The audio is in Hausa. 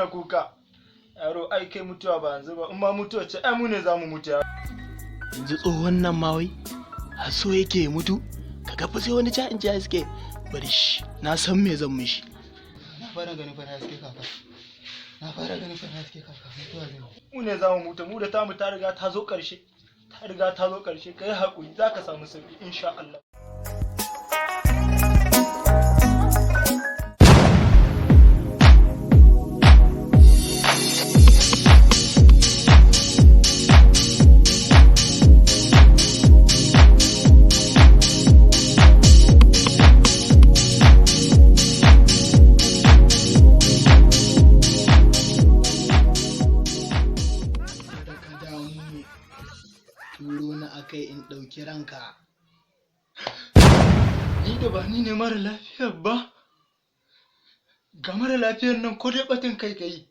daina kuka. Yaro ai kai mutuwa ba yanzu ba, in ma mutuwa ce ai mu ne za mu mutu. Yanzu tsohon nan ma wai har so yake mutu, ka ga fa sai wani ja in ja suke bari shi, na san me zan mishi. Na fara ganin fara haske kaka. Mutuwa zai. Mu ne za mu mutu, mu da tamu ta riga ta zo ƙarshe. Kai haƙuri za ka samu sauƙi insha Allah. Turo na akai in ɗauki ranka. Ni da ba ni ne mara lafiyar ba. Ga mara lafiyar nan ko dai ɓatin kai ka yi.